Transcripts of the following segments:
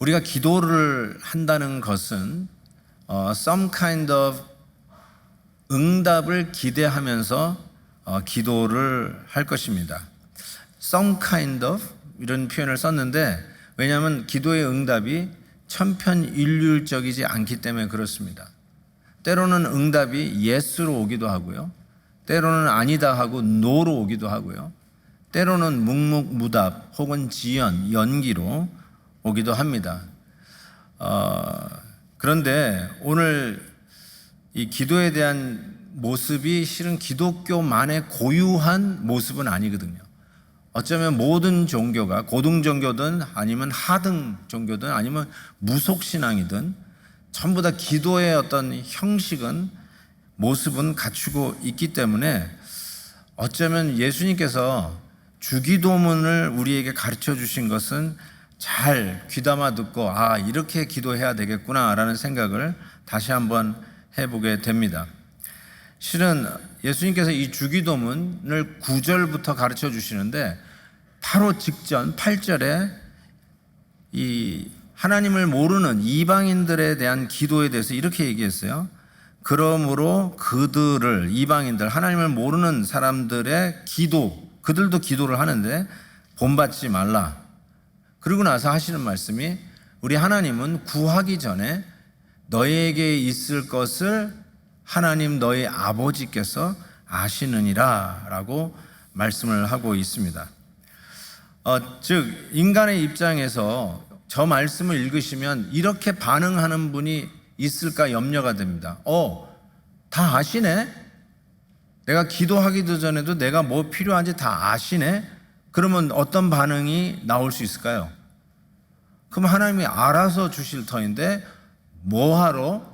우리가 기도를 한다는 것은 some kind of 응답을 기대하면서 기도를 할 것입니다. some kind of 이런 표현을 썼는데, 왜냐하면 기도의 응답이 천편일률적이지 않기 때문에 그렇습니다. 때로는 응답이 yes로 오기도 하고요, 때로는 아니다 하고 no로 오기도 하고요, 때로는 묵묵무답 혹은 지연, 연기로 오기도 합니다. 그런데 오늘 이 기도에 대한 모습이 실은 기독교만의 고유한 모습은 아니거든요. 어쩌면 모든 종교가, 고등 종교든 아니면 하등 종교든 아니면 무속신앙이든 전부 다 기도의 어떤 형식은, 모습은 갖추고 있기 때문에 어쩌면 예수님께서 주기도문을 우리에게 가르쳐 주신 것은 잘 귀담아 듣고 이렇게 기도해야 되겠구나 라는 생각을 다시 한번 해보게 됩니다. 실은 예수님께서 이 주기도문을 9절부터 가르쳐 주시는데, 바로 직전 8절에 이 하나님을 모르는 이방인들에 대한 기도에 대해서 이렇게 얘기했어요. 그러므로 그들을, 이방인들, 하나님을 모르는 사람들의 기도, 그들도 기도를 하는데 본받지 말라. 그러고 나서 하시는 말씀이, 우리 하나님은 구하기 전에 너희에게 있을 것을 하나님 너희 아버지께서 아시느니라 라고 말씀을 하고 있습니다. 즉 인간의 입장에서 저 말씀을 읽으시면 이렇게 반응하는 분이 있을까 염려가 됩니다. 다 아시네? 내가 기도하기도 전에도 내가 뭐 필요한지 다 아시네? 그러면 어떤 반응이 나올 수 있을까요? 그럼 하나님이 알아서 주실 터인데 뭐하러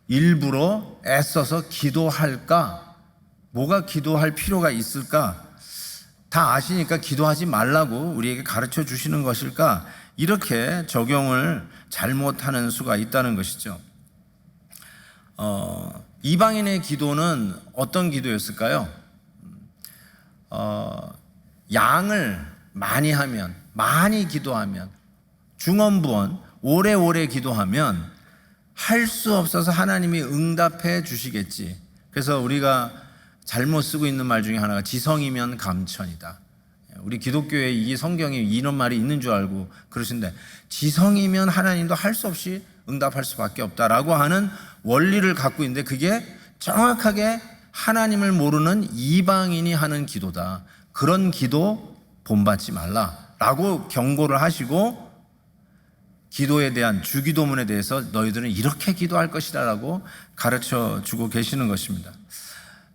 일부러 애써서 기도할까? 뭐가 기도할 필요가 있을까? 다 아시니까 기도하지 말라고 우리에게 가르쳐 주시는 것일까? 이렇게 적용을 잘못하는 수가 있다는 것이죠. 이방인의 기도는 어떤 기도였을까요? 양을 많이 하면, 많이 기도하면, 중언부언 오래오래 기도하면 할 수 없어서 하나님이 응답해 주시겠지. 그래서 우리가 잘못 쓰고 있는 말 중에 하나가 지성이면 감천이다. 우리 기독교에 이 성경에 이런 말이 있는 줄 알고 그러신데, 지성이면 하나님도 할 수 없이 응답할 수밖에 없다라고 하는 원리를 갖고 있는데, 그게 정확하게 하나님을 모르는 이방인이 하는 기도다. 그런 기도 본받지 말라라고 경고를 하시고, 기도에 대한 주기도문에 대해서 너희들은 이렇게 기도할 것이다라고 가르쳐 주고 계시는 것입니다.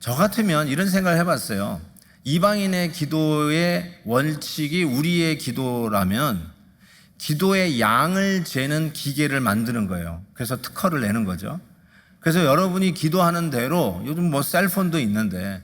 저 같으면 이런 생각을 해봤어요. 이방인의 기도의 원칙이 우리의 기도라면 기도의 양을 재는 기계를 만드는 거예요. 그래서 특허를 내는 거죠. 그래서 여러분이 기도하는 대로, 요즘 뭐 셀폰도 있는데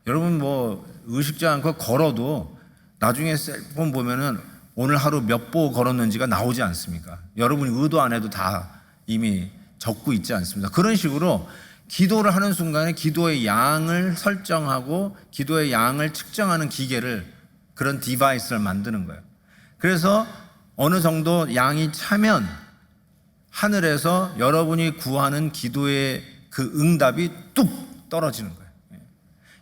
여러분 뭐 의식지 않고 걸어도 나중에 셀폰 보면은 오늘 하루 몇 보 걸었는지가 나오지 않습니까? 여러분이 의도 안 해도 다 이미 적고 있지 않습니까? 그런 식으로 기도를 하는 순간에 기도의 양을 설정하고 기도의 양을 측정하는 기계를, 그런 디바이스를 만드는 거예요. 그래서 어느 정도 양이 차면 하늘에서 여러분이 구하는 기도의 그 응답이 뚝 떨어지는 거예요.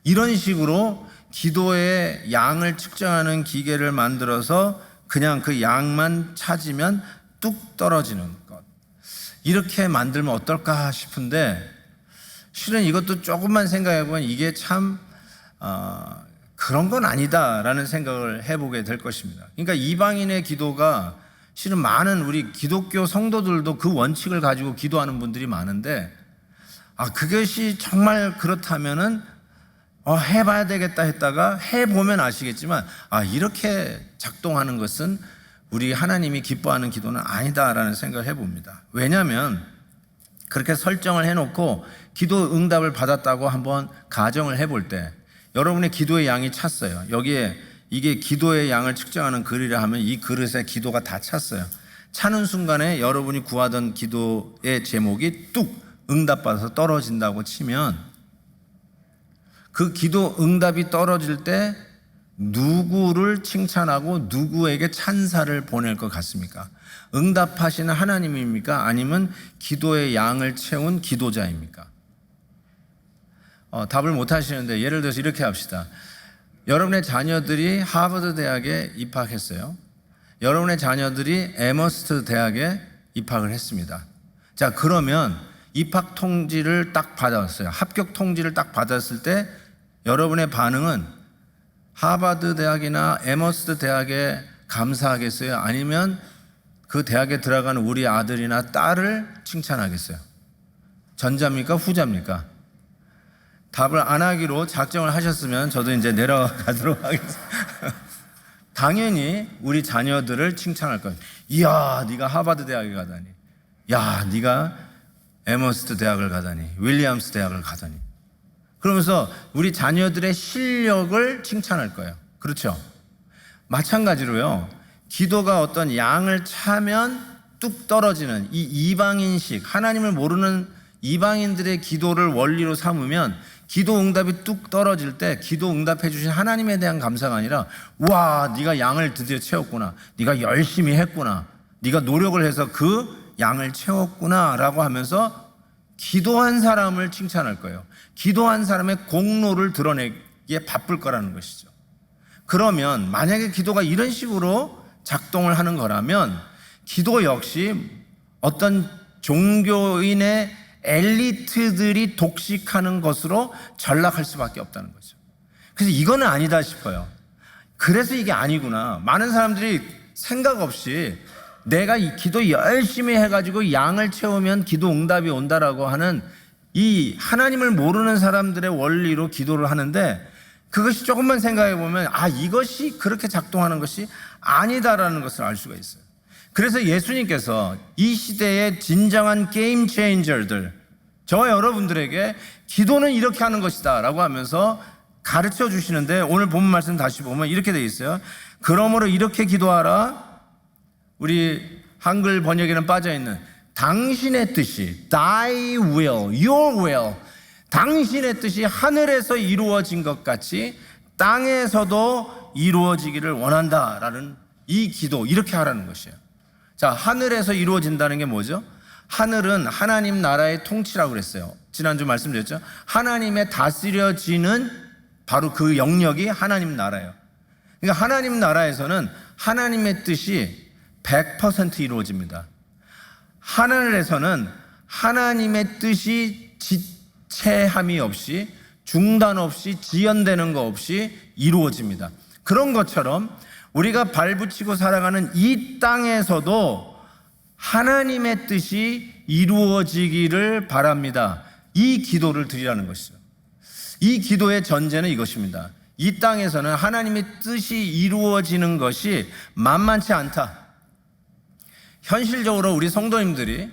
이런 식으로 기도의 양을 측정하는 기계를 만들어서 그냥 그 양만 찾으면 뚝 떨어지는 것, 이렇게 만들면 어떨까 싶은데, 실은 이것도 조금만 생각해보면 이게 참 그런 건 아니다라는 생각을 해보게 될 것입니다. 그러니까 이방인의 기도가, 실은 많은 우리 기독교 성도들도 그 원칙을 가지고 기도하는 분들이 많은데, 그것이 정말 그렇다면은 해봐야 되겠다 했다가 해보면 아시겠지만, 이렇게 작동하는 것은 우리 하나님이 기뻐하는 기도는 아니다라는 생각을 해봅니다. 왜냐하면 그렇게 설정을 해놓고 기도 응답을 받았다고 한번 가정을 해볼 때, 여러분의 기도의 양이 찼어요. 여기에 이게 기도의 양을 측정하는 그릇이라 하면 이 그릇에 기도가 다 찼어요. 차는 순간에 여러분이 구하던 기도의 제목이 뚝 응답받아서 떨어진다고 치면, 그 기도 응답이 떨어질 때 누구를 칭찬하고 누구에게 찬사를 보낼 것 같습니까? 응답하시는 하나님입니까? 아니면 기도의 양을 채운 기도자입니까? 답을 못 하시는데 예를 들어서 이렇게 합시다. 여러분의 자녀들이 하버드 대학에 입학했어요. 여러분의 자녀들이 에머스트 대학에 입학을 했습니다. 자, 그러면 입학 통지를 딱 받았어요. 합격 통지를 딱 받았을 때 여러분의 반응은 하버드 대학이나 에머스트 대학에 감사하겠어요? 아니면 그 대학에 들어가는 우리 아들이나 딸을 칭찬하겠어요? 전자입니까? 후자입니까? 답을 안 하기로 작정을 하셨으면 저도 이제 내려가도록 하겠습니다. 당연히 우리 자녀들을 칭찬할 거예요. 이야, 네가 하버드 대학에 가다니. 야, 네가 에머스트 대학을 가다니. 윌리엄스 대학을 가다니. 그러면서 우리 자녀들의 실력을 칭찬할 거예요. 그렇죠? 마찬가지로요. 기도가 어떤 양을 차면 뚝 떨어지는 이 이방인식, 하나님을 모르는 이방인들의 기도를 원리로 삼으면 기도 응답이 뚝 떨어질 때 기도 응답해 주신 하나님에 대한 감사가 아니라 와, 네가 양을 드디어 채웠구나. 네가 열심히 했구나. 네가 노력을 해서 그 양을 채웠구나 라고 하면서 기도한 사람을 칭찬할 거예요. 기도한 사람의 공로를 드러내기에 바쁠 거라는 것이죠. 그러면 만약에 기도가 이런 식으로 작동을 하는 거라면 기도 역시 어떤 종교인의 엘리트들이 독식하는 것으로 전락할 수밖에 없다는 거죠. 그래서 이거는 아니다 싶어요. 그래서 이게 아니구나. 많은 사람들이 생각 없이 내가 이 기도 열심히 해가지고 양을 채우면 기도 응답이 온다라고 하는 이 하나님을 모르는 사람들의 원리로 기도를 하는데 그것이 조금만 생각해 보면 이것이 그렇게 작동하는 것이 아니다라는 것을 알 수가 있어요. 그래서 예수님께서 이 시대의 진정한 게임 체인저들, 저와 여러분들에게 기도는 이렇게 하는 것이다 라고 하면서 가르쳐 주시는데 오늘 본문 말씀 다시 보면 이렇게 되어 있어요. 그러므로 이렇게 기도하라. 우리 한글 번역에는 빠져있는 당신의 뜻이 Thy will, Your will, 당신의 뜻이 하늘에서 이루어진 것 같이 땅에서도 이루어지기를 원한다라는 이 기도, 이렇게 하라는 것이에요. 자, 하늘에서 이루어진다는 게 뭐죠? 하늘은 하나님 나라의 통치라고 그랬어요. 지난주 말씀드렸죠. 하나님의 다스려지는 바로 그 영역이 하나님 나라예요. 그러니까 하나님 나라에서는 하나님의 뜻이 100% 이루어집니다. 하늘에서는 하나님의 뜻이 지체함이 없이, 중단 없이, 지연되는 거 없이 이루어집니다. 그런 것처럼 우리가 발붙이고 살아가는 이 땅에서도 하나님의 뜻이 이루어지기를 바랍니다. 이 기도를 드리라는 것이죠. 이 기도의 전제는 이것입니다. 이 땅에서는 하나님의 뜻이 이루어지는 것이 만만치 않다. 현실적으로 우리 성도님들이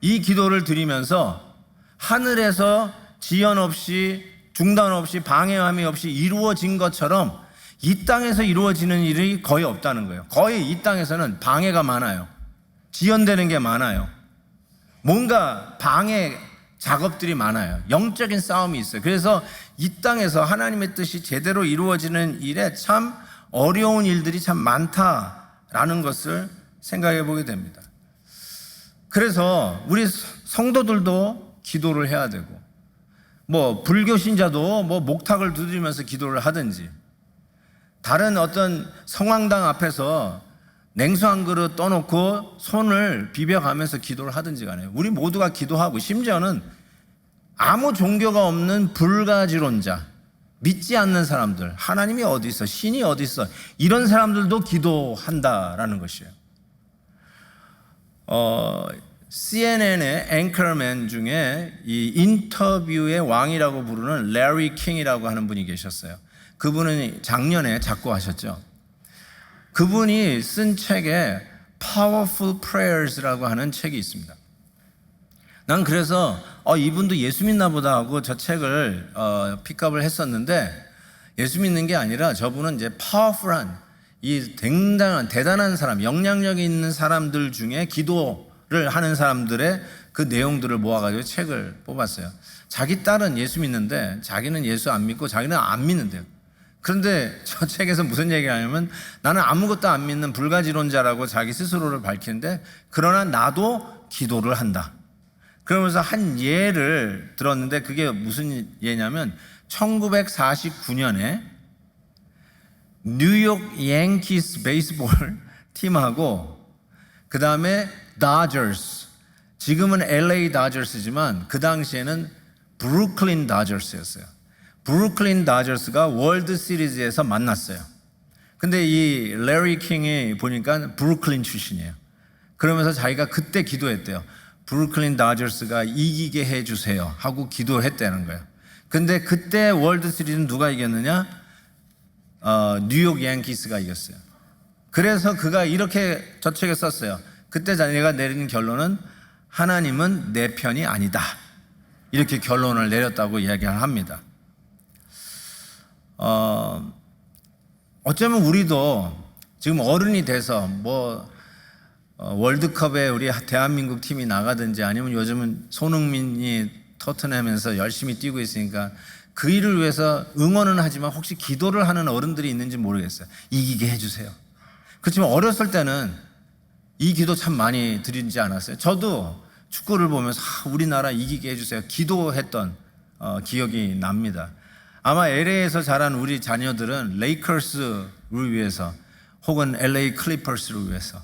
이 기도를 드리면서 하늘에서 지연 없이, 중단 없이, 방해함이 없이 이루어진 것처럼 이 땅에서 이루어지는 일이 거의 없다는 거예요. 거의 이 땅에서는 방해가 많아요. 지연되는 게 많아요. 뭔가 방해 작업들이 많아요. 영적인 싸움이 있어요. 그래서 이 땅에서 하나님의 뜻이 제대로 이루어지는 일에 참 어려운 일들이 참 많다라는 것을 생각해 보게 됩니다. 그래서 우리 성도들도 기도를 해야 되고, 불교 신자도 목탁을 두드리면서 기도를 하든지, 다른 어떤 성황당 앞에서 냉수 한 그릇 떠놓고 손을 비벼가면서 기도를 하든지 간에 우리 모두가 기도하고, 심지어는 아무 종교가 없는 불가지론자, 믿지 않는 사람들, 하나님이 어디 있어, 신이 어디 있어, 이런 사람들도 기도한다라는 것이에요. CNN의 앵커맨 중에 이 인터뷰의 왕이라고 부르는 레리 킹이라고 하는 분이 계셨어요. 그분은 작년에 작고하셨죠. 그분이 쓴 책에 Powerful Prayers라고 하는 책이 있습니다. 난 그래서 이분도 예수 믿나 보다 하고 저 책을 픽업을 했었는데, 예수 믿는 게 아니라 저분은 이제 파워풀한, 이 대단한 사람, 영향력이 있는 사람들 중에 기도를 하는 사람들의 그 내용들을 모아가지고 책을 뽑았어요. 자기 딸은 예수 믿는데 자기는 예수 안 믿고 자기는 안 믿는데요. 그런데 저 책에서 무슨 얘기를 하냐면 나는 아무것도 안 믿는 불가지론자라고 자기 스스로를 밝히는데 그러나 나도 기도를 한다. 그러면서 한 예를 들었는데 그게 무슨 예냐면 1949년에 뉴욕 양키스 베이스볼 팀하고 그 다음에 다저스, 지금은 LA 다저스지만 그 당시에는 브루클린 다저스였어요. 브루클린 다저스가 월드 시리즈에서 만났어요. 근데 이 레리 킹이 보니까 브루클린 출신이에요. 그러면서 자기가 그때 기도했대요. 브루클린 다저스가 이기게 해주세요 하고 기도했다는 거예요. 근데 그때 월드 시리즈는 누가 이겼느냐? 뉴욕 양키스가 이겼어요. 그래서 그가 이렇게 저 책에 썼어요. 그때 자기가 내린 결론은 하나님은 내 편이 아니다. 이렇게 결론을 내렸다고 이야기를 합니다. 어쩌면 우리도 지금 어른이 돼서 월드컵에 우리 대한민국 팀이 나가든지 아니면 요즘은 손흥민이 토트넘에서 열심히 뛰고 있으니까 그 일을 위해서 응원은 하지만 혹시 기도를 하는 어른들이 있는지 모르겠어요. 이기게 해주세요. 그렇지만 어렸을 때는 이 기도 참 많이 드리지 않았어요. 저도 축구를 보면서 우리나라 이기게 해주세요 기도했던 기억이 납니다. 아마 LA에서 자란 우리 자녀들은 레이커스를 위해서 혹은 LA 클리퍼스를 위해서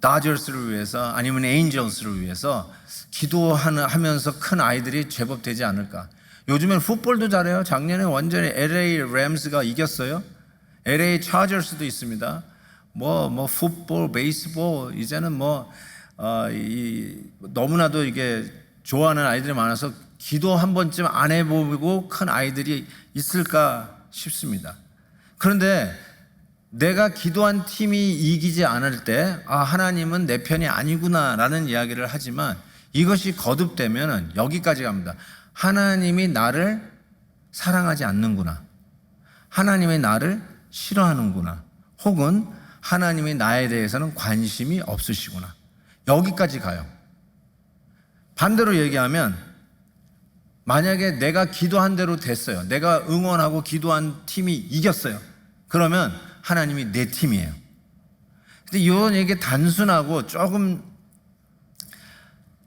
다저스를 위해서 아니면 에인절스를 위해서 기도하면서 큰 아이들이 제법 되지 않을까. 요즘엔 풋볼도 잘해요. 작년에 완전히 LA 램스가 이겼어요. LA 차저스도 있습니다. 풋볼, 베이스볼, 이제는 너무나도 이게 좋아하는 아이들이 많아서 기도 한 번쯤 안 해보고 큰 아이들이 있을까 싶습니다. 그런데 내가 기도한 팀이 이기지 않을 때, 하나님은 내 편이 아니구나 라는 이야기를 하지만 이것이 거듭되면 여기까지 갑니다. 하나님이 나를 사랑하지 않는구나. 하나님이 나를 싫어하는구나. 혹은 하나님이 나에 대해서는 관심이 없으시구나. 여기까지 가요. 반대로 얘기하면 만약에 내가 기도한 대로 됐어요. 내가 응원하고 기도한 팀이 이겼어요. 그러면 하나님이 내 팀이에요. 근데 이런 얘기 단순하고 조금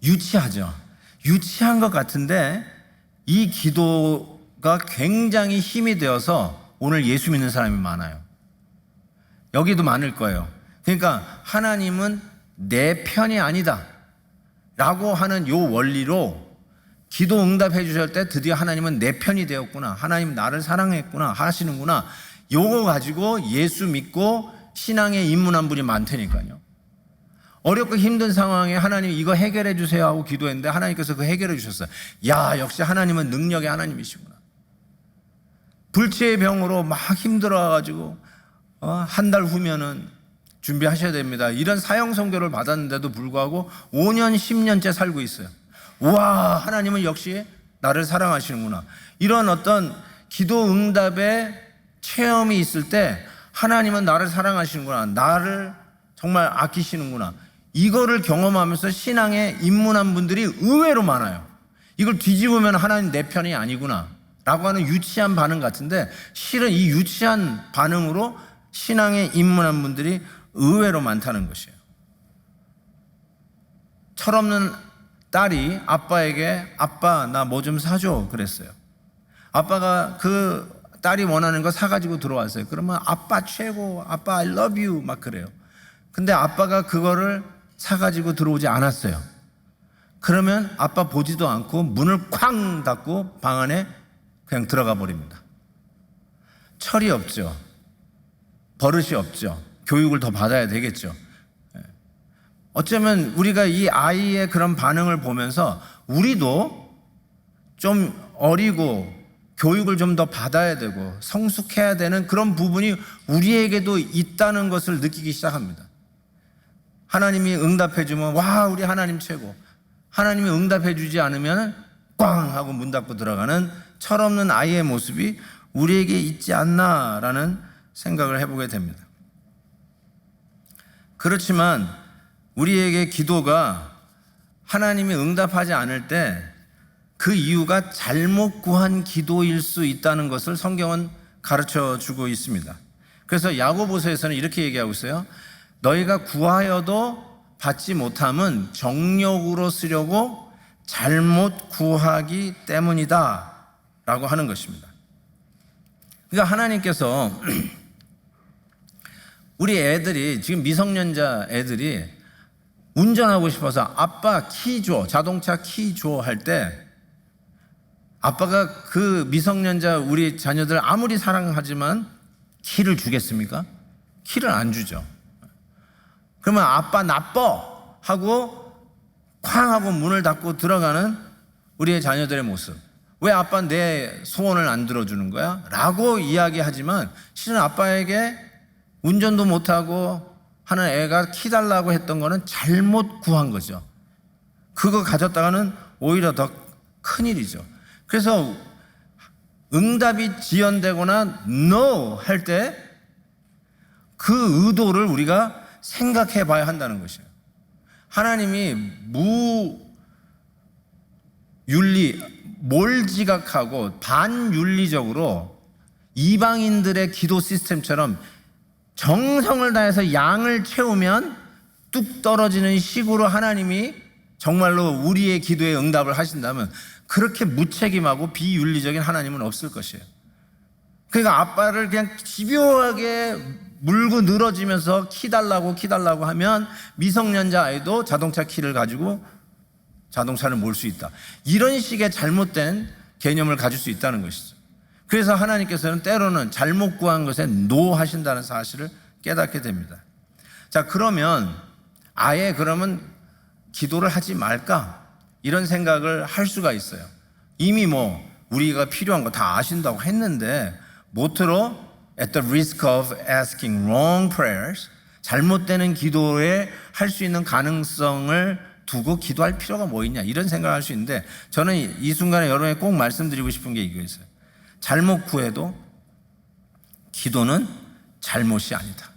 유치하죠. 유치한 것 같은데 이 기도가 굉장히 힘이 되어서 오늘 예수 믿는 사람이 많아요. 여기도 많을 거예요. 그러니까 하나님은 내 편이 아니다 라고 하는 요 원리로 기도 응답해 주실 때 드디어 하나님은 내 편이 되었구나, 하나님 나를 사랑했구나 하시는구나, 요거 가지고 예수 믿고 신앙에 입문한 분이 많다니까요. 어렵고 힘든 상황에 하나님 이거 해결해 주세요 하고 기도했는데 하나님께서 그 해결해 주셨어요. 야, 역시 하나님은 능력의 하나님이시구나. 불치의 병으로 막 힘들어가지고 한 달 후면은 준비하셔야 됩니다. 이런 사형 선고를 받았는데도 불구하고 5년 10년째 살고 있어요. 와, 하나님은 역시 나를 사랑하시는구나. 이런 어떤 기도 응답의 체험이 있을 때 하나님은 나를 사랑하시는구나, 나를 정말 아끼시는구나, 이거를 경험하면서 신앙에 입문한 분들이 의외로 많아요. 이걸 뒤집으면 하나님 내 편이 아니구나 라고 하는 유치한 반응 같은데 실은 이 유치한 반응으로 신앙에 입문한 분들이 의외로 많다는 것이에요. 철없는 딸이 아빠에게 아빠 나 뭐 좀 사줘 그랬어요. 아빠가 그 딸이 원하는 거 사가지고 들어왔어요. 그러면 아빠 최고, 아빠 I love you 막 그래요. 근데 아빠가 그거를 사가지고 들어오지 않았어요. 그러면 아빠 보지도 않고 문을 쾅 닫고 방 안에 그냥 들어가 버립니다. 철이 없죠. 버릇이 없죠. 교육을 더 받아야 되겠죠. 어쩌면 우리가 이 아이의 그런 반응을 보면서 우리도 좀 어리고 교육을 좀 더 받아야 되고 성숙해야 되는 그런 부분이 우리에게도 있다는 것을 느끼기 시작합니다. 하나님이 응답해 주면 와, 우리 하나님 최고. 하나님이 응답해 주지 않으면 꽝 하고 문 닫고 들어가는 철없는 아이의 모습이 우리에게 있지 않나라는 생각을 해보게 됩니다. 그렇지만 우리에게 기도가 하나님이 응답하지 않을 때 그 이유가 잘못 구한 기도일 수 있다는 것을 성경은 가르쳐 주고 있습니다. 그래서 야고보서에서는 이렇게 얘기하고 있어요. 너희가 구하여도 받지 못함은 정욕으로 쓰려고 잘못 구하기 때문이다 라고 하는 것입니다. 그러니까 하나님께서 우리 애들이, 지금 미성년자 애들이 운전하고 싶어서 아빠 키 줘, 자동차 키 줘 할 때 아빠가 그 미성년자 우리 자녀들 아무리 사랑하지만 키를 주겠습니까? 키를 안 주죠. 그러면 아빠 나빠 하고 쾅 하고 문을 닫고 들어가는 우리의 자녀들의 모습. 왜 아빠 내 소원을 안 들어주는 거야? 라고 이야기하지만 실은 아빠에게 운전도 못하고 하는 애가 키 달라고 했던 거는 잘못 구한 거죠. 그거 가졌다가는 오히려 더 큰일이죠. 그래서 응답이 지연되거나 no 할 때 그 의도를 우리가 생각해 봐야 한다는 것이에요. 하나님이 몰지각하고 반윤리적으로 이방인들의 기도 시스템처럼 정성을 다해서 양을 채우면 뚝 떨어지는 식으로 하나님이 정말로 우리의 기도에 응답을 하신다면 그렇게 무책임하고 비윤리적인 하나님은 없을 것이에요. 그러니까 아빠를 그냥 집요하게 물고 늘어지면서 키 달라고 하면 미성년자 아이도 자동차 키를 가지고 자동차를 몰 수 있다. 이런 식의 잘못된 개념을 가질 수 있다는 것이죠. 그래서 하나님께서는 때로는 잘못 구한 것에 노하신다는 사실을 깨닫게 됩니다. 자, 그러면 아예 그러면 기도를 하지 말까? 이런 생각을 할 수가 있어요. 이미 우리가 필요한 거 다 아신다고 했는데 모토로 at the risk of asking wrong prayers, 잘못되는 기도에 할 수 있는 가능성을 두고 기도할 필요가 뭐 있냐 이런 생각을 할 수 있는데 저는 이 순간에 여러분에게 꼭 말씀드리고 싶은 게 이거였어요. 잘못 구해도 기도는 잘못이 아니다.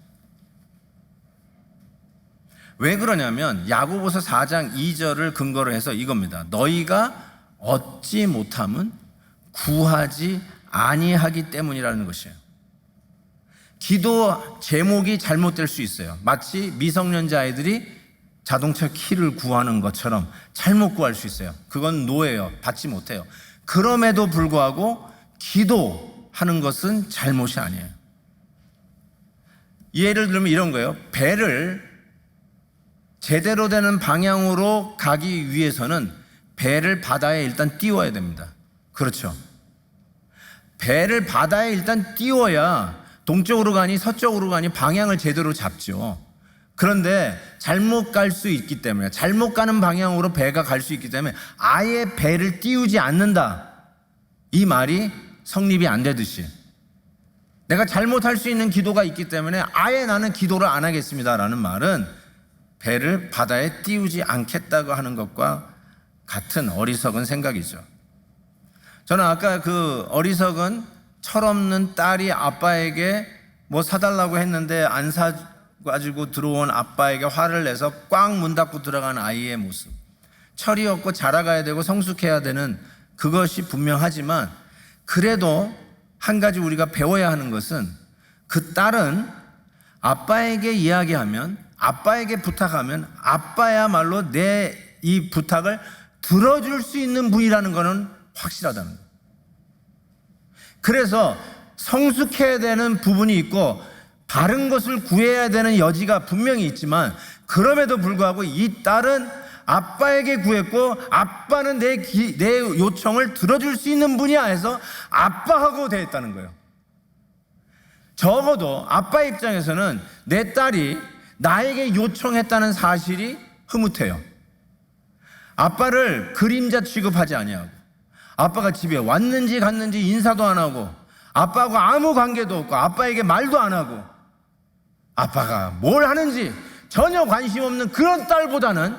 왜 그러냐면 야고보서 4장 2절을 근거로 해서 이겁니다. 너희가 얻지 못함은 구하지 아니하기 때문이라는 것이에요. 기도 제목이 잘못될 수 있어요. 마치 미성년자 아이들이 자동차 키를 구하는 것처럼 잘못 구할 수 있어요. 그건 노예요. 받지 못해요. 그럼에도 불구하고 기도하는 것은 잘못이 아니에요. 예를 들면 이런 거예요. 배를 제대로 되는 방향으로 가기 위해서는 배를 바다에 일단 띄워야 됩니다. 그렇죠. 배를 바다에 일단 띄워야 동쪽으로 가니 서쪽으로 가니 방향을 제대로 잡죠. 그런데 잘못 갈 수 있기 때문에, 잘못 가는 방향으로 배가 갈 수 있기 때문에 아예 배를 띄우지 않는다, 이 말이 성립이 안 되듯이 내가 잘못할 수 있는 기도가 있기 때문에 아예 나는 기도를 안 하겠습니다라는 말은 배를 바다에 띄우지 않겠다고 하는 것과 같은 어리석은 생각이죠. 저는 아까 그 어리석은 철없는 딸이 아빠에게 뭐 사달라고 했는데 안 사가지고 들어온 아빠에게 화를 내서 꽉 문 닫고 들어간 아이의 모습, 철이 없고 자라가야 되고 성숙해야 되는 그것이 분명하지만 그래도 한 가지 우리가 배워야 하는 것은 그 딸은 아빠에게 이야기하면, 아빠에게 부탁하면 아빠야말로 내 이 부탁을 들어줄 수 있는 분이라는 것은 확실하다는 거예요. 그래서 성숙해야 되는 부분이 있고 바른 것을 구해야 되는 여지가 분명히 있지만 그럼에도 불구하고 이 딸은 아빠에게 구했고 아빠는 내 요청을 들어줄 수 있는 분이야 해서 아빠하고 대했다는 거예요. 적어도 아빠 입장에서는 내 딸이 나에게 요청했다는 사실이 흐뭇해요. 아빠를 그림자 취급하지 아니하고 아빠가 집에 왔는지 갔는지 인사도 안 하고 아빠하고 아무 관계도 없고 아빠에게 말도 안 하고 아빠가 뭘 하는지 전혀 관심 없는 그런 딸보다는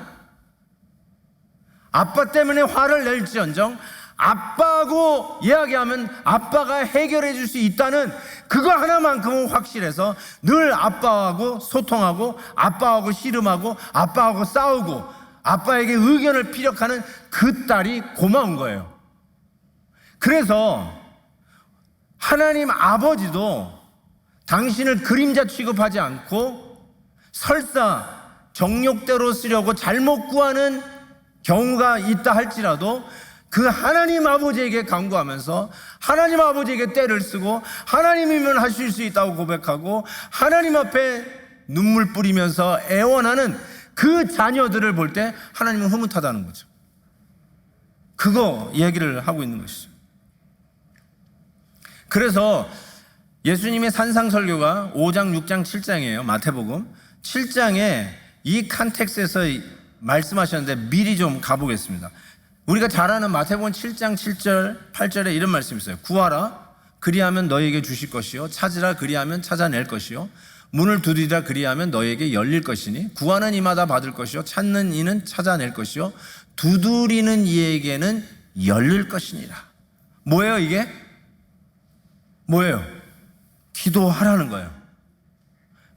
아빠 때문에 화를 낼지언정 아빠하고 이야기하면 아빠가 해결해 줄 수 있다는 그거 하나만큼은 확실해서 늘 아빠하고 소통하고 아빠하고 씨름하고 아빠하고 싸우고 아빠에게 의견을 피력하는 그 딸이 고마운 거예요. 그래서 하나님 아버지도 당신을 그림자 취급하지 않고 설사 정욕대로 쓰려고 잘못 구하는 경우가 있다 할지라도 그 하나님 아버지에게 간구하면서 하나님 아버지에게 때를 쓰고 하나님이면 하실 수 있다고 고백하고 하나님 앞에 눈물 뿌리면서 애원하는 그 자녀들을 볼 때 하나님은 흐뭇하다는 거죠. 그거 얘기를 하고 있는 것이죠. 그래서 예수님의 산상설교가 5장, 6장, 7장이에요. 마태복음 7장에 이 컨텍스트에서 말씀하셨는데 미리 좀 가보겠습니다. 우리가 잘 아는 마태복음 7장 7절 8절에 이런 말씀이 있어요. 구하라 그리하면 너에게 주실 것이요 찾으라 그리하면 찾아낼 것이요 문을 두드리라 그리하면 너에게 열릴 것이니 구하는 이마다 받을 것이요 찾는 이는 찾아낼 것이요 두드리는 이에게는 열릴 것이니라. 뭐예요 이게? 뭐예요? 기도하라는 거예요.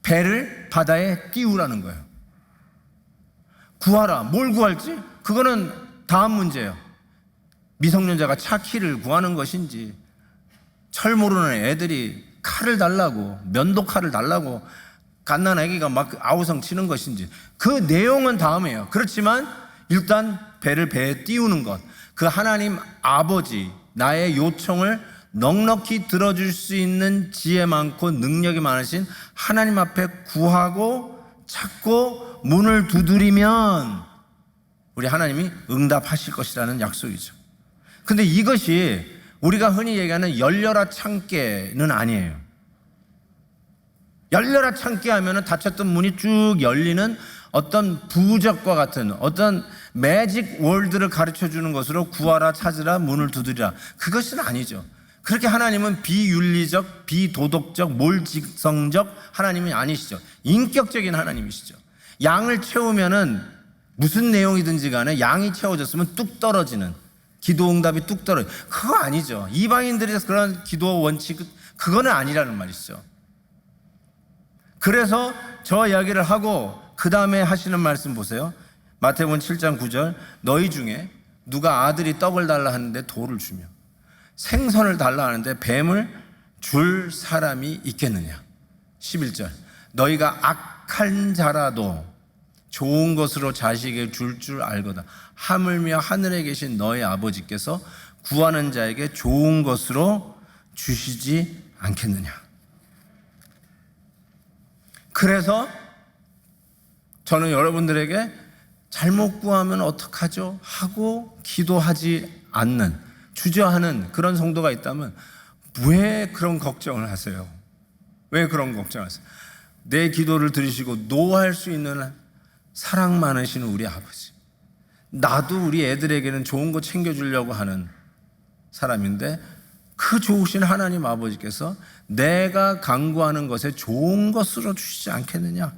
배를 바다에 띄우라는 거예요. 구하라. 뭘 구할지? 그거는 다음 문제예요. 미성년자가 차 키를 구하는 것인지, 철 모르는 애들이 칼을 달라고, 면도칼을 달라고 갓난 아기가 막 아우성 치는 것인지, 그 내용은 다음이에요. 그렇지만 일단 배에 띄우는 것, 그 하나님 아버지 나의 요청을 넉넉히 들어줄 수 있는 지혜 많고 능력이 많으신 하나님 앞에 구하고 찾고 문을 두드리면 우리 하나님이 응답하실 것이라는 약속이죠. 근데 이것이 우리가 흔히 얘기하는 열려라 참깨는 아니에요. 열려라 참깨 하면은 닫혔던 문이 쭉 열리는 어떤 부적과 같은 어떤 매직 월드를 가르쳐 주는 것으로 구하라 찾으라 문을 두드리라, 그것은 아니죠. 그렇게 하나님은 비윤리적, 비도덕적, 몰직성적 하나님이 아니시죠. 인격적인 하나님이시죠. 양을 채우면은 무슨 내용이든지 간에 양이 채워졌으면 뚝 떨어지는, 기도 응답이 뚝 떨어져, 그거 아니죠. 이방인들이 그런 기도 원칙, 그거는 아니라는 말이죠. 그래서 저 이야기를 하고 그 다음에 하시는 말씀 보세요. 마태복음 7장 9절 너희 중에 누가 아들이 떡을 달라 하는데 돌을 주며 생선을 달라 하는데 뱀을 줄 사람이 있겠느냐. 11절 너희가 악한 자라도 좋은 것으로 자식에게 줄 알거다. 하물며 하늘에 계신 너희 아버지께서 구하는 자에게 좋은 것으로 주시지 않겠느냐. 그래서 저는 여러분들에게 잘못 구하면 어떡하죠? 하고 기도하지 않는, 주저하는 그런 성도가 있다면 왜 그런 걱정을 하세요? 왜 그런 걱정을 하세요? 내 기도를 들으시고 노할 수 있는 사랑 많으신 우리 아버지, 나도 우리 애들에게는 좋은 거 챙겨주려고 하는 사람인데 그 좋으신 하나님 아버지께서 내가 간구하는 것에 좋은 것으로 주시지 않겠느냐.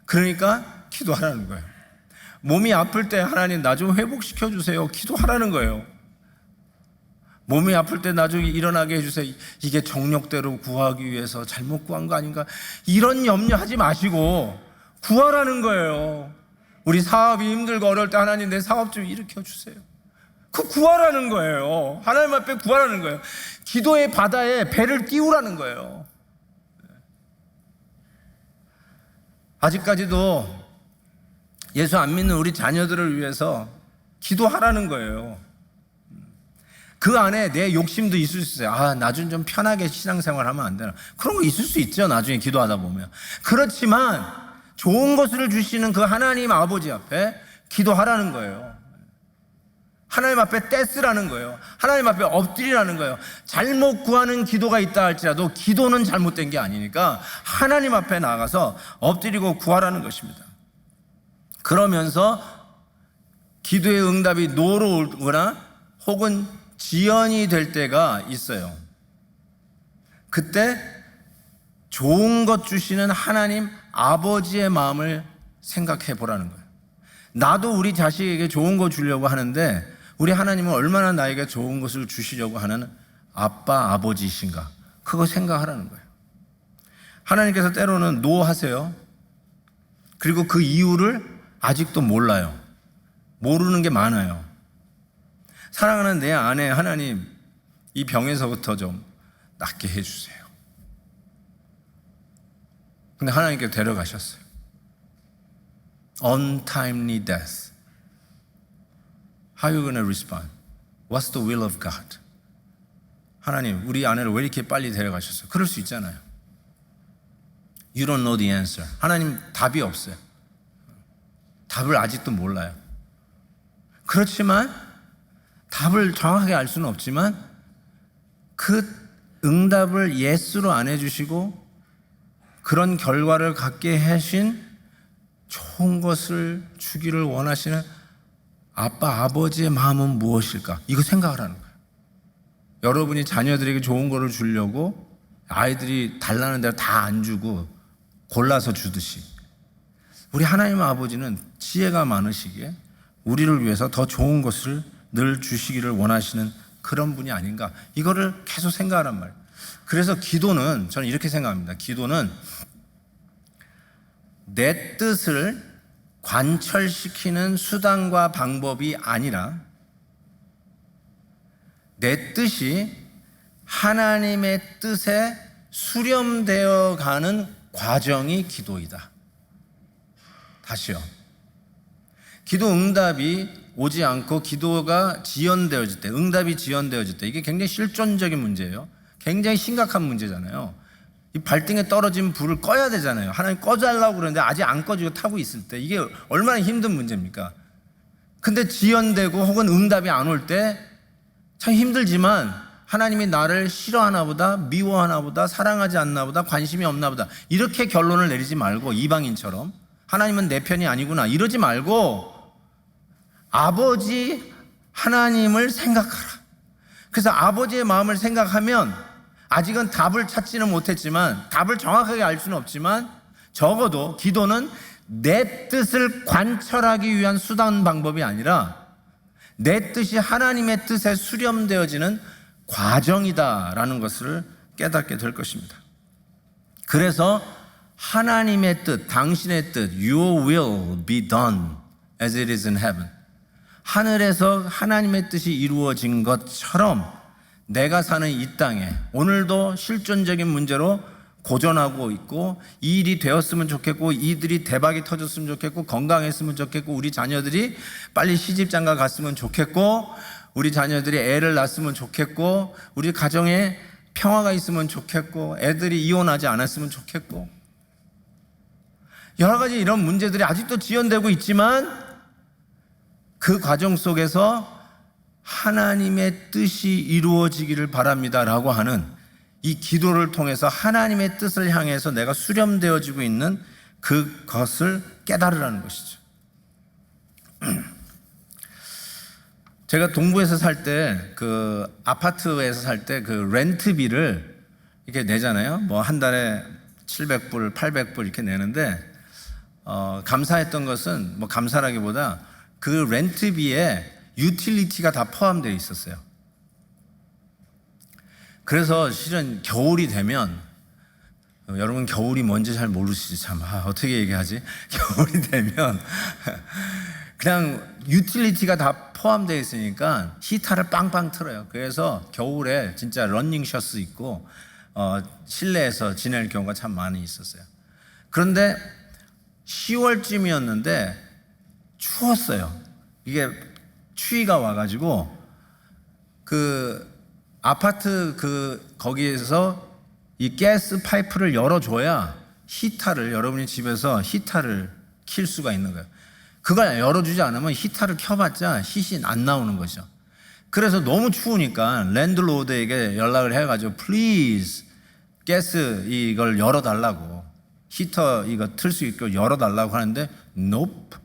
그러니까 기도하라는 거예요. 몸이 아플 때 하나님 나 좀 회복시켜 주세요, 기도하라는 거예요. 몸이 아플 때 나 좀 일어나게 해주세요. 이게 정력대로 구하기 위해서 잘못 구한 거 아닌가, 이런 염려하지 마시고 구하라는 거예요. 우리 사업이 힘들고 어려울 때 하나님 내 사업 좀 일으켜 주세요, 그 구하라는 거예요. 하나님 앞에 구하라는 거예요. 기도의 바다에 배를 띄우라는 거예요. 아직까지도 예수 안 믿는 우리 자녀들을 위해서 기도하라는 거예요. 그 안에 내 욕심도 있을 수 있어요. 나중에 좀 편하게 신앙생활 하면 안 되나, 그런 거 있을 수 있죠, 나중에 기도하다 보면. 그렇지만 좋은 것을 주시는 그 하나님 아버지 앞에 기도하라는 거예요. 하나님 앞에 떼쓰라는 거예요. 하나님 앞에 엎드리라는 거예요. 잘못 구하는 기도가 있다 할지라도 기도는 잘못된 게 아니니까 하나님 앞에 나가서 엎드리고 구하라는 것입니다. 그러면서 기도의 응답이 노로오거나 혹은 지연이 될 때가 있어요. 그때 좋은 것 주시는 하나님 아버지의 마음을 생각해 보라는 거예요. 나도 우리 자식에게 좋은 거 주려고 하는데 우리 하나님은 얼마나 나에게 좋은 것을 주시려고 하는 아빠, 아버지이신가, 그거 생각하라는 거예요. 하나님께서 때로는 노하세요. 그리고 그 이유를 아직도 몰라요. 모르는 게 많아요. 사랑하는 내 아내, 하나님 이 병에서부터 좀 낫게 해주세요. 근데 하나님께 데려가셨어요. Untimely death. How are you going to respond? What's the will of God? 하나님, 우리 아내를 왜 이렇게 빨리 데려가셨어요? 그럴 수 있잖아요. You don't know the answer. 하나님 답이 없어요. 답을 아직도 몰라요. 그렇지만 답을 정확하게 알 수는 없지만 그 응답을 예스로 안 해주시고 그런 결과를 갖게 하신 좋은 것을 주기를 원하시는 아빠, 아버지의 마음은 무엇일까? 이거 생각하라는 거예요. 여러분이 자녀들에게 좋은 거를 주려고 아이들이 달라는 대로 다 안 주고 골라서 주듯이 우리 하나님 아버지는 지혜가 많으시기에 우리를 위해서 더 좋은 것을 늘 주시기를 원하시는 그런 분이 아닌가, 이거를 계속 생각하란 말이에요. 그래서 기도는 저는 이렇게 생각합니다. 기도는 내 뜻을 관철시키는 수단과 방법이 아니라 내 뜻이 하나님의 뜻에 수렴되어 가는 과정이 기도이다. 다시요. 기도 응답이 오지 않고 기도가 지연되어질 때, 응답이 지연되어질 때, 이게 굉장히 실존적인 문제예요. 굉장히 심각한 문제잖아요. 이 발등에 떨어진 불을 꺼야 되잖아요. 하나님 꺼달라고 그러는데 아직 안 꺼지고 타고 있을 때 이게 얼마나 힘든 문제입니까? 근데 지연되고 혹은 응답이 안 올 때 참 힘들지만 하나님이 나를 싫어하나 보다, 미워하나 보다, 사랑하지 않나 보다, 관심이 없나 보다, 이렇게 결론을 내리지 말고 이방인처럼 하나님은 내 편이 아니구나 이러지 말고 아버지 하나님을 생각하라. 그래서 아버지의 마음을 생각하면 아직은 답을 찾지는 못했지만, 답을 정확하게 알 수는 없지만 적어도 기도는 내 뜻을 관철하기 위한 수단 방법이 아니라 내 뜻이 하나님의 뜻에 수렴되어지는 과정이다라는 것을 깨닫게 될 것입니다. 그래서 하나님의 뜻, 당신의 뜻, Your will be done as it is in heaven. 하늘에서 하나님의 뜻이 이루어진 것처럼 내가 사는 이 땅에 오늘도 실존적인 문제로 고전하고 있고, 이 일이 되었으면 좋겠고, 이들이 대박이 터졌으면 좋겠고, 건강했으면 좋겠고, 우리 자녀들이 빨리 시집장가 갔으면 좋겠고, 우리 자녀들이 애를 낳았으면 좋겠고, 우리 가정에 평화가 있으면 좋겠고, 애들이 이혼하지 않았으면 좋겠고, 여러 가지 이런 문제들이 아직도 지연되고 있지만 그 과정 속에서 하나님의 뜻이 이루어지기를 바랍니다라고 하는 이 기도를 통해서 하나님의 뜻을 향해서 내가 수렴되어지고 있는 그것을 깨달으라는 것이죠. 제가 동부에서 살 때, 그 아파트에서 살 때 그 렌트비를 이렇게 내잖아요. 뭐 한 달에 700불, 800불 이렇게 내는데, 감사했던 것은 뭐 감사라기보다 그 렌트비에 유틸리티가 다 포함되어 있었어요. 그래서 실은 겨울이 되면, 여러분 겨울이 뭔지 잘 모르시지 참, 어떻게 얘기하지? 겨울이 되면 그냥 유틸리티가 다 포함되어 있으니까 히터를 빵빵 틀어요. 그래서 겨울에 진짜 러닝셔츠 입고 실내에서 지낼 경우가 참 많이 있었어요. 그런데 10월쯤이었는데 추웠어요. 이게 추위가 와가지고 그 아파트 거기에서 이 가스 파이프를 열어줘야 히터를, 여러분이 집에서 히터를 킬 수가 있는 거예요. 그걸 열어주지 않으면 히터를 켜봤자 히트는 안 나오는 거죠. 그래서 너무 추우니까 랜드로드에게 연락을 해가지고 please 가스 이걸 열어달라고, 히터 이거 틀 수 있게 열어달라고 하는데 nope,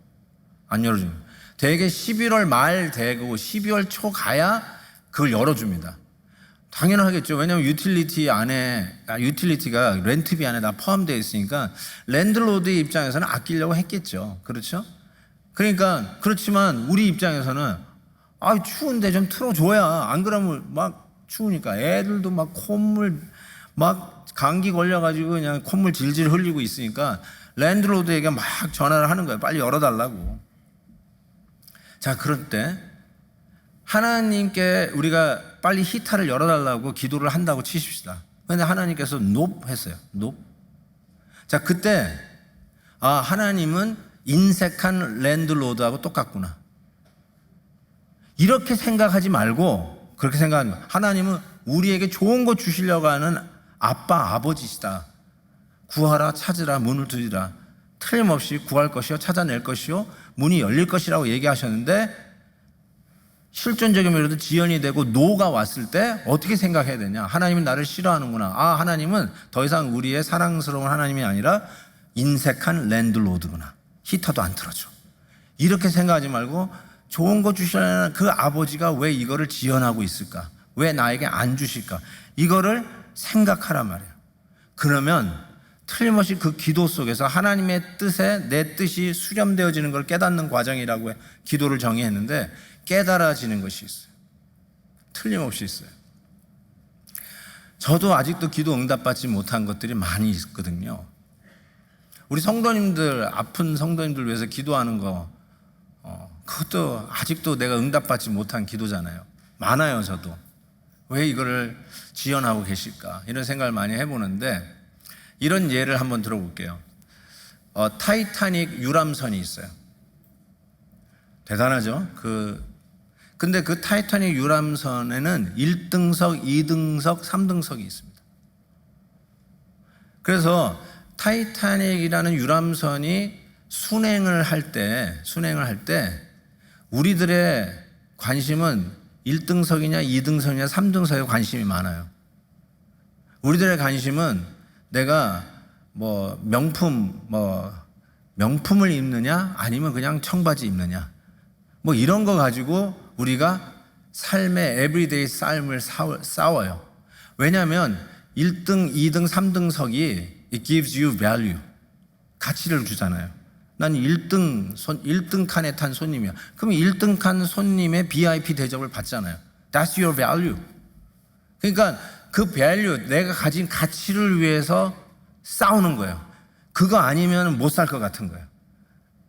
안 열어줍니다. 대개 11월 말 되고 12월 초 가야 그걸 열어줍니다. 당연하겠죠. 왜냐하면 유틸리티가 렌트비 안에 다 포함되어 있으니까 랜드로드의 입장에서는 아끼려고 했겠죠. 그렇죠? 그러니까 그렇지만 우리 입장에서는 추운데 좀 틀어줘야, 안 그러면 막 추우니까 애들도 막 콧물 막 감기 걸려가지고 그냥 콧물 질질 흘리고 있으니까 랜드로드에게 막 전화를 하는 거예요. 빨리 열어달라고. 자, 그럴 때 하나님께 우리가 빨리 히타를 열어달라고 기도를 한다고 치십시다. 그런데 하나님께서 높 했어요. 높. 자, 그때 하나님은 인색한 랜드로드하고 똑같구나. 이렇게 생각하지 말고 그렇게 생각하면 하나님은 우리에게 좋은 거 주시려고 하는 아빠, 아버지시다. 구하라, 찾으라, 문을 두드리라. 틀림없이 구할 것이요, 찾아낼 것이요, 문이 열릴 것이라고 얘기하셨는데 실존적인 면에도 지연이 되고 노가 왔을 때 어떻게 생각해야 되냐? 하나님은 나를 싫어하는구나. 하나님은 더 이상 우리의 사랑스러운 하나님이 아니라 인색한 랜드로드구나. 히터도 안 틀어줘. 이렇게 생각하지 말고 좋은 거 주시려는 그 아버지가 왜 이거를 지연하고 있을까? 왜 나에게 안 주실까? 이거를 생각하란 말이에요. 그러면 틀림없이 그 기도 속에서 하나님의 뜻에 내 뜻이 수렴되어지는 걸 깨닫는 과정이라고 기도를 정의했는데 깨달아지는 것이 있어요. 틀림없이 있어요. 저도 아직도 기도 응답받지 못한 것들이 많이 있거든요. 우리 성도님들, 아픈 성도님들 위해서 기도하는 거 그것도 아직도 내가 응답받지 못한 기도잖아요. 많아요. 저도 왜 이거를 지연하고 계실까 이런 생각을 많이 해보는데 이런 예를 한번 들어볼게요. 타이타닉 유람선이 있어요. 대단하죠? 근데 그 타이타닉 유람선에는 1등석, 2등석, 3등석이 있습니다. 그래서 타이타닉이라는 유람선이 순행을 할 때 우리들의 관심은 1등석이냐, 2등석이냐, 3등석에 관심이 많아요. 우리들의 관심은 내가 명품을 입느냐, 아니면 그냥 청바지 입느냐, 이런 거 가지고 우리가 삶의 에브리데이 삶을 싸워요. 왜냐하면 1등, 2등, 3등석이 it gives you value. 가치를 주잖아요. 난 1등 칸에 탄 손님이야. 그럼 1등 칸 손님의 VIP 대접을 받잖아요. That's your value. 그러니까 그 value, 내가 가진 가치를 위해서 싸우는 거예요. 그거 아니면 못 살 것 같은 거예요.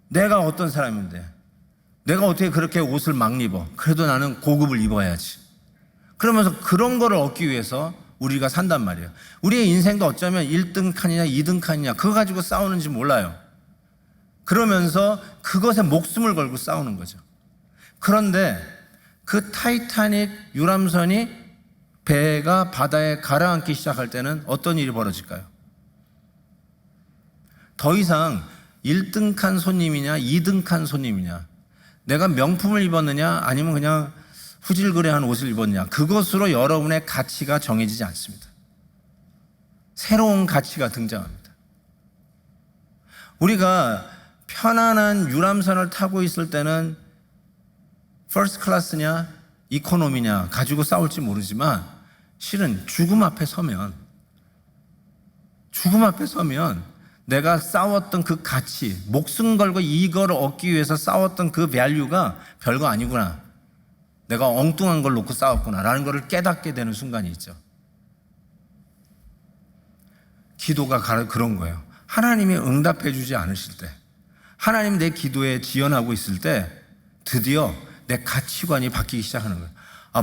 내가 어떤 사람인데 내가 어떻게 그렇게 옷을 막 입어? 그래도 나는 고급을 입어야지. 그러면서 그런 거를 얻기 위해서 우리가 산단 말이에요. 우리의 인생도 어쩌면 1등 칸이냐 2등 칸이냐 그거 가지고 싸우는지 몰라요. 그러면서 그것에 목숨을 걸고 싸우는 거죠. 그런데 그 타이타닉 유람선이 배가 바다에 가라앉기 시작할 때는 어떤 일이 벌어질까요? 더 이상 1등 칸 손님이냐 2등 칸 손님이냐, 내가 명품을 입었느냐 아니면 그냥 후질그레한 옷을 입었느냐, 그것으로 여러분의 가치가 정해지지 않습니다. 새로운 가치가 등장합니다. 우리가 편안한 유람선을 타고 있을 때는 퍼스트 클래스냐 이코노미냐 가지고 싸울지 모르지만 실은 죽음 앞에 서면 내가 싸웠던 그 가치, 목숨 걸고 이걸 얻기 위해서 싸웠던 그 밸류가 별거 아니구나, 내가 엉뚱한 걸 놓고 싸웠구나 라는 걸 깨닫게 되는 순간이 있죠. 기도가 그런 거예요. 하나님이 응답해 주지 않으실 때, 하나님 내 기도에 지연하고 있을 때 드디어 내 가치관이 바뀌기 시작하는 거예요.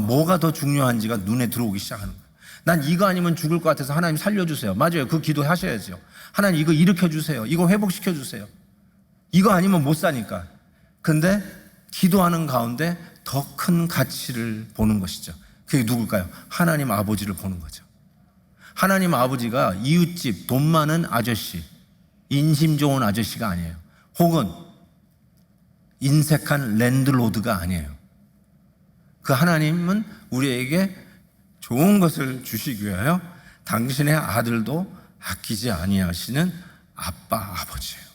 뭐가 더 중요한지가 눈에 들어오기 시작하는 거예요. 난 이거 아니면 죽을 것 같아서 하나님 살려주세요. 맞아요. 그 기도 하셔야죠. 하나님 이거 일으켜주세요. 이거 회복시켜주세요. 이거 아니면 못 사니까. 근데 기도하는 가운데 더 큰 가치를 보는 것이죠. 그게 누굴까요? 하나님 아버지를 보는 거죠. 하나님 아버지가 이웃집 돈 많은 아저씨, 인심 좋은 아저씨가 아니에요. 혹은 인색한 랜드로드가 아니에요. 그 하나님은 우리에게 좋은 것을 주시기 위하여 당신의 아들도 아끼지 아니하시는 아빠, 아버지예요.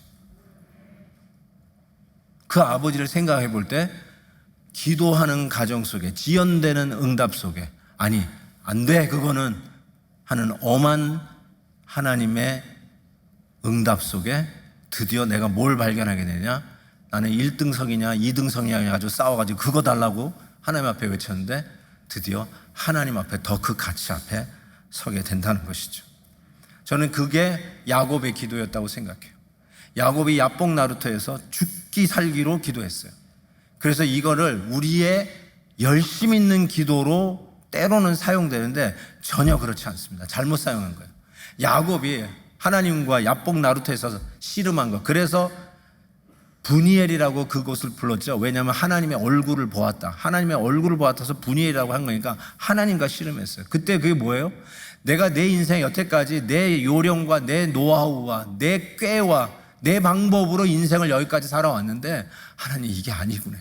그 아버지를 생각해 볼 때 기도하는 가정 속에, 지연되는 응답 속에, 아니 안 돼 그거는 하는 엄한 하나님의 응답 속에 드디어 내가 뭘 발견하게 되냐, 나는 1등석이냐 2등석이냐 가지고 싸워가지고 그거 달라고 하나님 앞에 외쳤는데 드디어 하나님 앞에 더 그 가치 앞에 서게 된다는 것이죠. 저는 그게 야곱의 기도였다고 생각해요. 야곱이 야복 나루터에서 죽기 살기로 기도했어요. 그래서 이거를 우리의 열심 있는 기도로 때로는 사용되는데 전혀 그렇지 않습니다. 잘못 사용한 거예요. 야곱이 하나님과 야복 나루터에서 씨름한 거. 그래서 분이엘이라고 그곳을 불렀죠. 왜냐하면 하나님의 얼굴을 보았다. 하나님의 얼굴을 보았다서 분이엘이라고 한 거니까 하나님과 씨름했어요. 그때 그게 뭐예요? 내가 내 인생 여태까지 내 요령과 내 노하우와 내 꾀와 내 방법으로 인생을 여기까지 살아왔는데 하나님 이게 아니구나.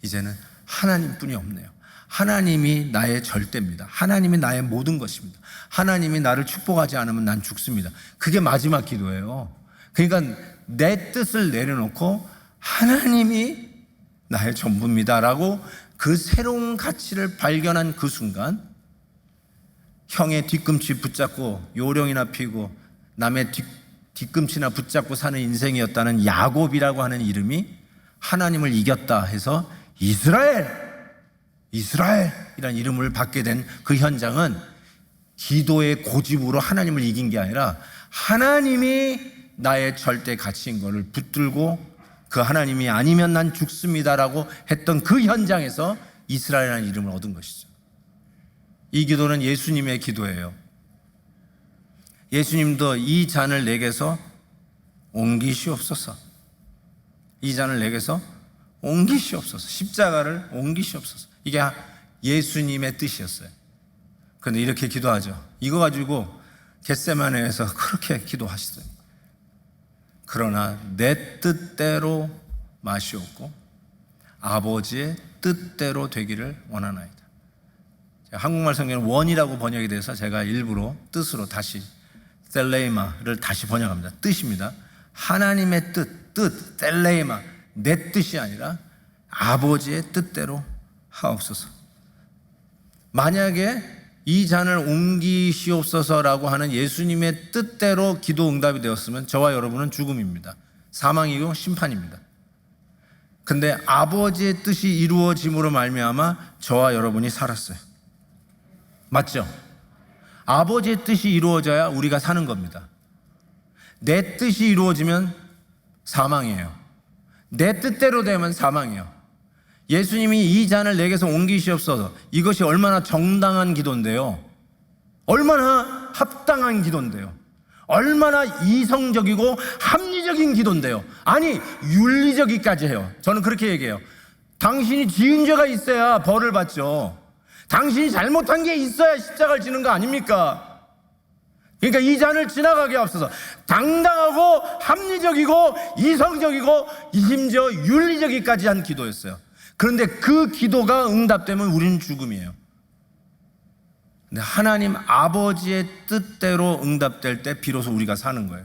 이제는 하나님뿐이 없네요. 하나님이 나의 절대입니다. 하나님이 나의 모든 것입니다. 하나님이 나를 축복하지 않으면 난 죽습니다. 그게 마지막 기도예요. 그러니까 내 뜻을 내려놓고 하나님이 나의 전부입니다라고 그 새로운 가치를 발견한 그 순간 형의 뒤꿈치 붙잡고 요령이나 피고 남의 뒤꿈치나 붙잡고 사는 인생이었다는 야곱이라고 하는 이름이 하나님을 이겼다 해서 이스라엘이라는 이름을 받게 된 그 현장은 기도의 고집으로 하나님을 이긴 게 아니라 하나님이 나의 절대 가치인 것을 붙들고 그 하나님이 아니면 난 죽습니다라고 했던 그 현장에서 이스라엘이라는 이름을 얻은 것이죠. 이 기도는 예수님의 기도예요. 예수님도 이 잔을 내게서 옮기시옵소서. 이 잔을 내게서 옮기시옵소서. 십자가를 옮기시옵소서. 이게 예수님의 뜻이었어요. 그런데 이렇게 기도하죠. 이거 가지고 겟세마네에서 그렇게 기도하시더니 그러나 내 뜻대로 마시옵고 아버지의 뜻대로 되기를 원하나이다. 한국말 성경은 원이라고 번역이 돼서 제가 일부러 뜻으로 다시 셀레이마를 다시 번역합니다. 뜻입니다. 하나님의 뜻, 셀레이마, 내 뜻이 아니라 아버지의 뜻대로 하옵소서. 만약에 이 잔을 옮기시옵소서라고 하는 예수님의 뜻대로 기도 응답이 되었으면 저와 여러분은 죽음입니다. 사망이고 심판입니다. 근데 아버지의 뜻이 이루어짐으로 말미암아 저와 여러분이 살았어요. 맞죠? 아버지의 뜻이 이루어져야 우리가 사는 겁니다. 내 뜻이 이루어지면 사망이에요. 내 뜻대로 되면 사망이에요. 예수님이 이 잔을 내게서 옮기시옵소서. 이것이 얼마나 정당한 기도인데요. 얼마나 합당한 기도인데요. 얼마나 이성적이고 합리적인 기도인데요. 아니 윤리적이까지 해요. 저는 그렇게 얘기해요. 당신이 지은 죄가 있어야 벌을 받죠. 당신이 잘못한 게 있어야 십자가를 지는 거 아닙니까? 그러니까 이 잔을 지나가게 하옵소서. 당당하고 합리적이고 이성적이고 심지어 윤리적이까지 한 기도였어요. 그런데 그 기도가 응답되면 우리는 죽음이에요. 근데 하나님 아버지의 뜻대로 응답될 때 비로소 우리가 사는 거예요.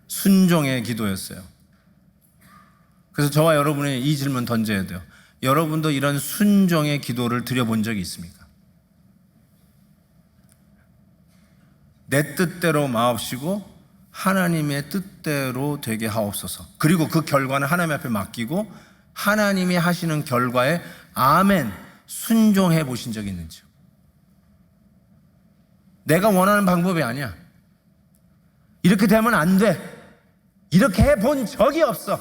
순종의 기도였어요. 그래서 저와 여러분이 이 질문 던져야 돼요. 여러분도 이런 순종의 기도를 드려본 적이 있습니까? 내 뜻대로 마옵시고 하나님의 뜻대로 되게 하옵소서. 그리고 그 결과는 하나님 앞에 맡기고 하나님이 하시는 결과에 아멘 순종해 보신 적이 있는지요? 내가 원하는 방법이 아니야. 이렇게 되면 안 돼. 이렇게 해본 적이 없어.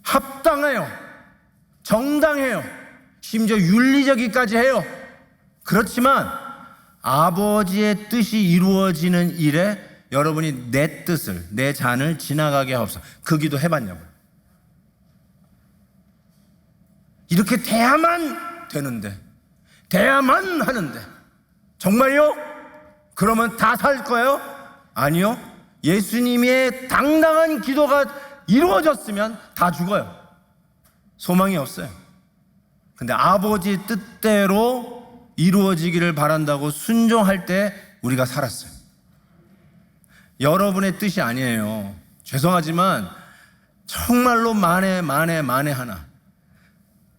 합당해요. 정당해요. 심지어 윤리적이까지 해요. 그렇지만 아버지의 뜻이 이루어지는 일에 여러분이 내 뜻을, 내 잔을 지나가게 하옵소서. 그 기도 해봤냐고요. 이렇게 돼야만 되는데, 돼야만 하는데 정말요? 그러면 다 살 거예요? 아니요. 예수님의 당당한 기도가 이루어졌으면 다 죽어요. 소망이 없어요. 근데 아버지의 뜻대로 이루어지기를 바란다고 순종할 때 우리가 살았어요. 여러분의 뜻이 아니에요. 죄송하지만 정말로 만에 하나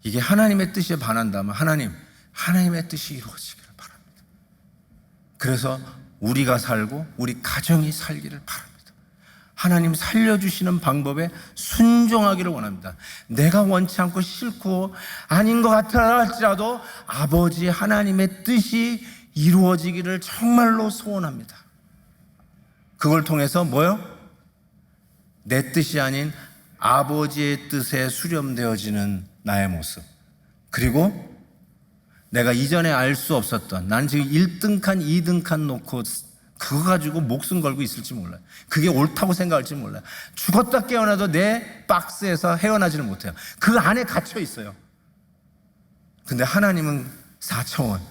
이게 하나님의 뜻에 반한다면 하나님의 뜻이 이루어지기를 바랍니다. 그래서 우리가 살고 우리 가정이 살기를 바랍니다. 하나님 살려주시는 방법에 순종하기를 원합니다. 내가 원치 않고 싫고 아닌 것 같아 할지라도 아버지 하나님의 뜻이 이루어지기를 정말로 소원합니다. 그걸 통해서 뭐요? 내 뜻이 아닌 아버지의 뜻에 수렴되어지는 나의 모습, 그리고 내가 이전에 알 수 없었던, 나는 지금 1등칸 2등칸 놓고 그거 가지고 목숨 걸고 있을지 몰라요. 그게 옳다고 생각할지 몰라요. 죽었다 깨어나도 내 박스에서 헤어나지를 못해요. 그 안에 갇혀 있어요. 근데 하나님은 4차원,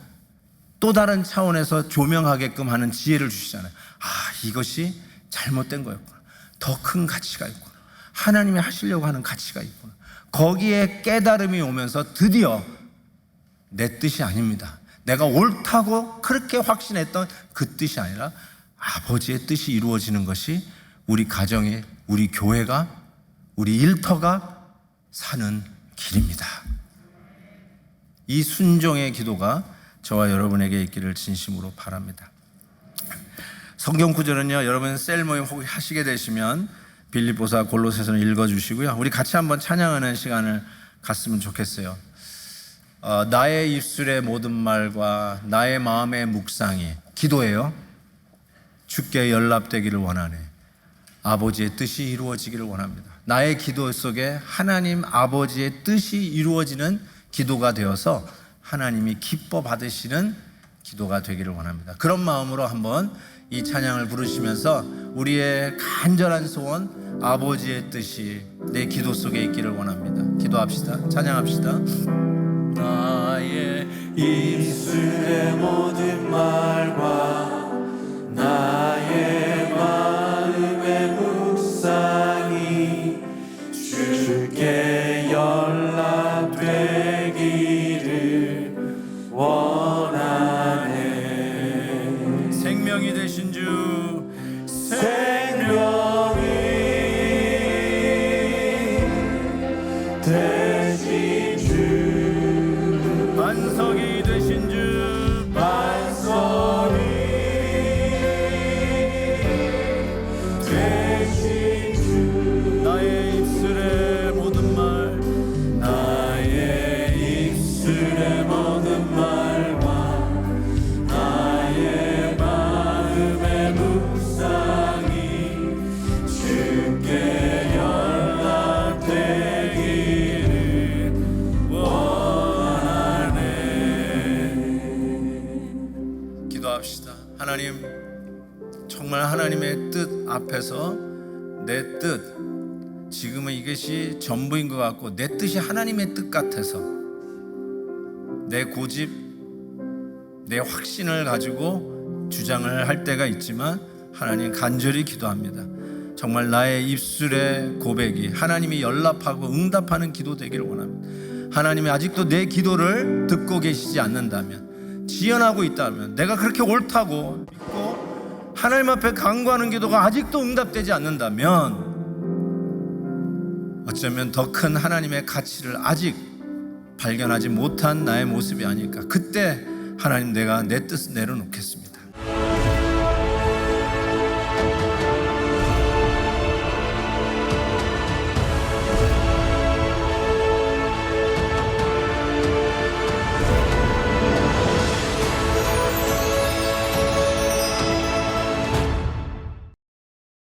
또 다른 차원에서 조명하게끔 하는 지혜를 주시잖아요. 아, 이것이 잘못된 거였구나. 더 큰 가치가 있구나. 하나님이 하시려고 하는 가치가 있구나. 거기에 깨달음이 오면서 드디어 내 뜻이 아닙니다. 내가 옳다고 그렇게 확신했던 그 뜻이 아니라 아버지의 뜻이 이루어지는 것이 우리 가정에, 우리 교회가, 우리 일터가 사는 길입니다. 이 순종의 기도가 저와 여러분에게 있기를 진심으로 바랍니다. 성경 구절은요, 여러분 셀 모임 혹시 하시게 되시면 빌립보사 골로새서는 읽어주시고요. 우리 같이 한번 찬양하는 시간을 갖으면 좋겠어요. 나의 입술의 모든 말과 나의 마음의 묵상이, 기도예요. 주께 연락되기를 원하네. 아버지의 뜻이 이루어지기를 원합니다. 나의 기도 속에 하나님 아버지의 뜻이 이루어지는 기도가 되어서 하나님이 기뻐 받으시는 기도가 되기를 원합니다. 그런 마음으로 한번 이 찬양을 부르시면서 우리의 간절한 소원, 아버지의 뜻이 내 기도 속에 있기를 원합니다. 기도합시다. 찬양합시다. 나의 입술의 모든 말과 나의 마음의 묵상이 주께 연락되기를 원하네. 생명이 되신 주, 생명이 되신 주, 반석이 되신 주, 반석이 되신 주, 나의 입술의 모든 말, 나의 입술의 모든 말과 나의 마음의 묵상이 주께 연락되기를 원하네. 기도합시다. 하나님, 정말 하나님의 뜻 앞에서 내 뜻, 지금은 이것이 전부인 것 같고 내 뜻이 하나님의 뜻 같아서 내 고집, 내 확신을 가지고 주장을 할 때가 있지만 하나님, 간절히 기도합니다. 정말 나의 입술의 고백이 하나님이 연락하고 응답하는 기도 되기를 원합니다. 하나님이 아직도 내 기도를 듣고 계시지 않는다면, 지연하고 있다면, 내가 그렇게 옳다고 믿고 하나님 앞에 간구하는 기도가 아직도 응답되지 않는다면 어쩌면 더 큰 하나님의 가치를 아직 발견하지 못한 나의 모습이 아닐까. 그때 하나님, 내가 내 뜻을 내려놓겠습니다.